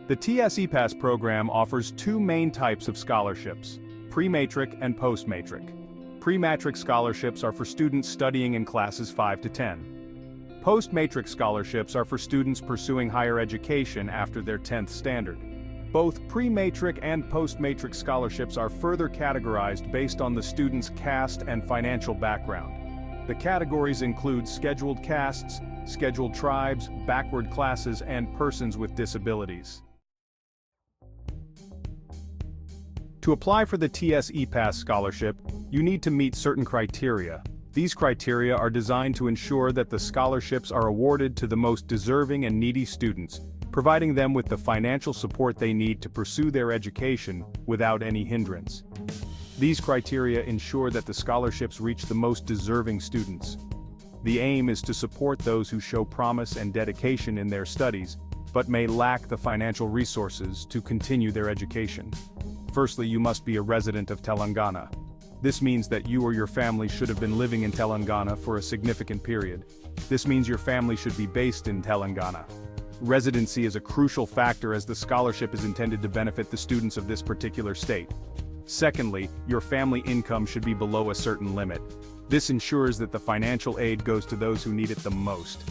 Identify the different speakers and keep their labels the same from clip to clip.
Speaker 1: The TS ePASS program offers two main types of scholarships: pre-matric and post-matric. Pre-matric scholarships are for students studying in classes 5 to 10. Post-matric scholarships are for students pursuing higher education after their 10th standard. Both pre-matric and post-matric scholarships are further categorized based on the student's caste and financial background. The categories include scheduled castes, scheduled tribes, backward classes, and persons with disabilities. To apply for the TS ePASS scholarship, you need to meet certain criteria. These criteria are designed to ensure that the scholarships are awarded to the most deserving and needy students, providing them with the financial support they need to pursue their education without any hindrance. These criteria ensure that the scholarships reach the most deserving students. The aim is to support those who show promise and dedication in their studies, but may lack the financial resources to continue their education. Firstly, you must be a resident of Telangana. This means that you or your family should have been living in Telangana for a significant period. This means your family should be based in Telangana. Residency is a crucial factor as the scholarship is intended to benefit the students of this particular state. Secondly, your family income should be below a certain limit. This ensures that the financial aid goes to those who need it the most.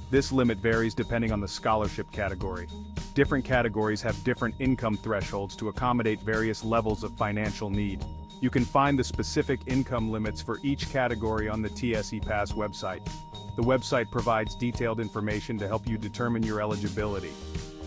Speaker 1: This limit varies depending on the scholarship category. Different categories have different income thresholds to accommodate various levels of financial need. You can find the specific income limits for each category on the TS ePASS website. The website provides detailed information to help you determine your eligibility.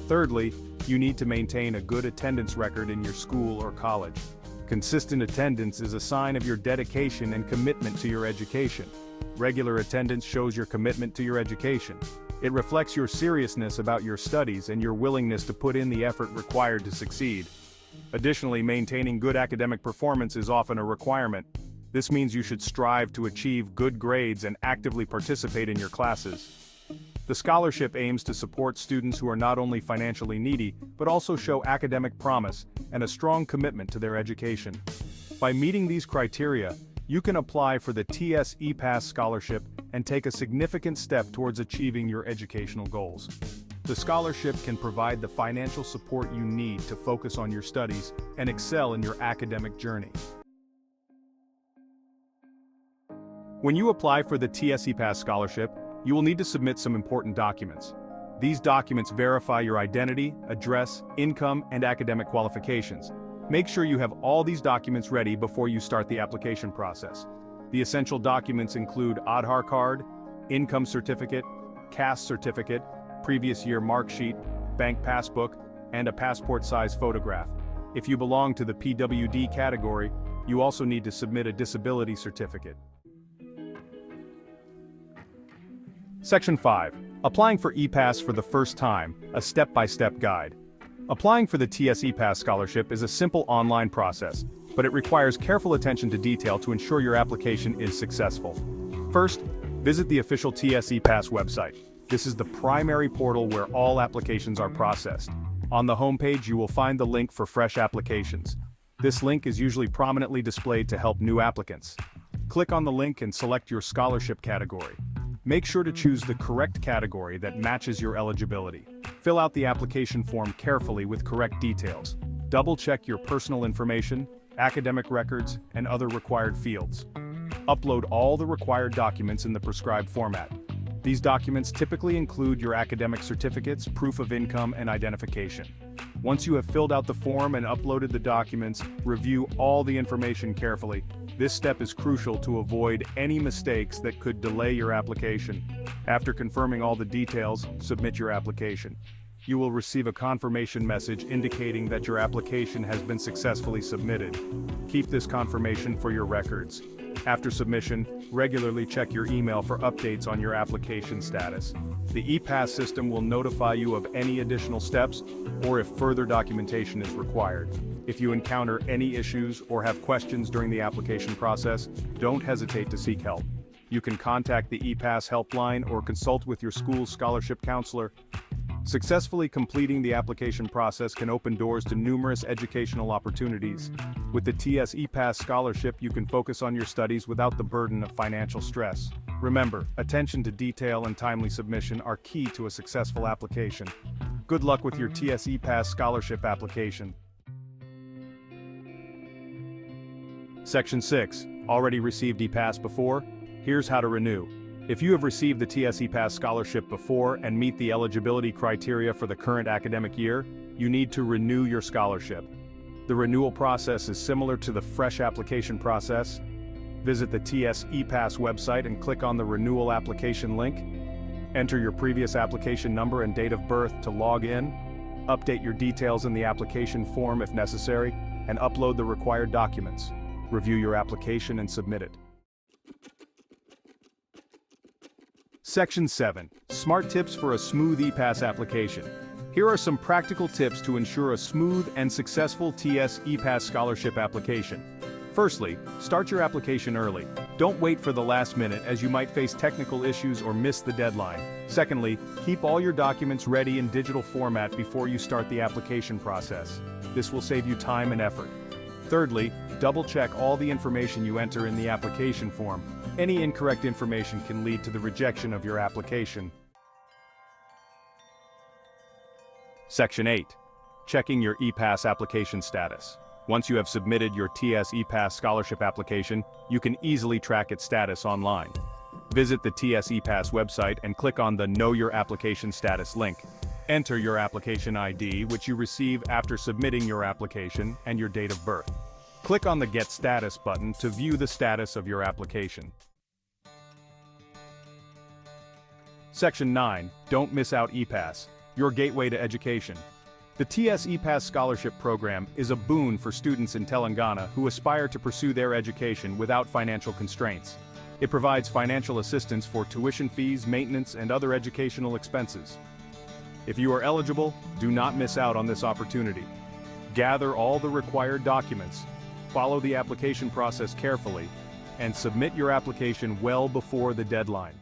Speaker 1: Thirdly, you need to maintain a good attendance record in your school or college. Consistent attendance is a sign of your dedication and commitment to your education. Regular attendance shows your commitment to your education. It reflects your seriousness about your studies and your willingness to put in the effort required to succeed. Additionally, maintaining good academic performance is often a requirement. This means you should strive to achieve good grades and actively participate in your classes. The scholarship aims to support students who are not only financially needy, but also show academic promise and a strong commitment to their education. By meeting these criteria, you can apply for the TS ePASS scholarship and take a significant step towards achieving your educational goals. The scholarship can provide the financial support you need to focus on your studies and excel in your academic journey. When you apply for the TS ePASS scholarship, you will need to submit some important documents. These documents verify your identity, address, income, and academic qualifications. Make sure you have all these documents ready before you start the application process. The essential documents include Aadhaar card, income certificate, caste certificate, previous year mark sheet, bank passbook, and a passport-size photograph. If you belong to the PWD category, you also need to submit a disability certificate. Section 5. Applying for ePASS for the first time, a step-by-step guide. Applying for the TS ePASS scholarship is a simple online process, but it requires careful attention to detail to ensure your application is successful. First, visit the official TS ePASS website. This is the primary portal where all applications are processed. On the homepage, you will find the link for fresh applications. This link is usually prominently displayed to help new applicants. Click on the link and select your scholarship category. Make sure to choose the correct category that matches your eligibility. Fill out the application form carefully with correct details. Double-check your personal information, academic records, and other required fields. Upload all the required documents in the prescribed format. These documents typically include your academic certificates, proof of income, and identification. Once you have filled out the form and uploaded the documents, review all the information carefully. This step is crucial to avoid any mistakes that could delay your application. After confirming all the details, submit your application. You will receive a confirmation message indicating that your application has been successfully submitted. Keep this confirmation for your records. After submission, regularly check your email for updates on your application status. The ePASS system will notify you of any additional steps or if further documentation is required. If you encounter any issues or have questions during the application process, don't hesitate to seek help. You can contact the ePASS helpline or consult with your school's scholarship counselor. Successfully completing the application process can open doors to numerous educational opportunities. With the TS ePASS scholarship, you can focus on your studies without the burden of financial stress. Remember, attention to detail and timely submission are key to a successful application. Good luck with your TS ePASS scholarship application. Section 6. Already received ePASS before? Here's how to renew. If you have received the TS ePASS scholarship before and meet the eligibility criteria for the current academic year, you need to renew your scholarship. The renewal process is similar to the fresh application process. Visit the TS ePASS website and click on the renewal application link. Enter your previous application number and date of birth to log in. Update your details in the application form if necessary, and upload the required documents. Review your application and submit it. Section 7. Smart Tips for a Smooth ePASS Application. Here are some practical tips to ensure a smooth and successful TS ePASS scholarship application. Firstly, start your application early. Don't wait for the last minute as you might face technical issues or miss the deadline. Secondly, keep all your documents ready in digital format before you start the application process. This will save you time and effort. Thirdly, double-check all the information you enter in the application form. Any incorrect information can lead to the rejection of your application. Section 8. Checking your ePASS application status. Once you have submitted your TS ePASS scholarship application, you can easily track its status online. Visit the TS ePASS website and click on the Know Your Application Status link. Enter your application ID, which you receive after submitting your application, and your date of birth. Click on the Get Status button to view the status of your application. Section 9. Don't miss out ePASS, your gateway to education. The TS ePASS Scholarship Program is a boon for students in Telangana who aspire to pursue their education without financial constraints. It provides financial assistance for tuition fees, maintenance, and other educational expenses. If you are eligible, do not miss out on this opportunity. Gather all the required documents, follow the application process carefully, and submit your application well before the deadline.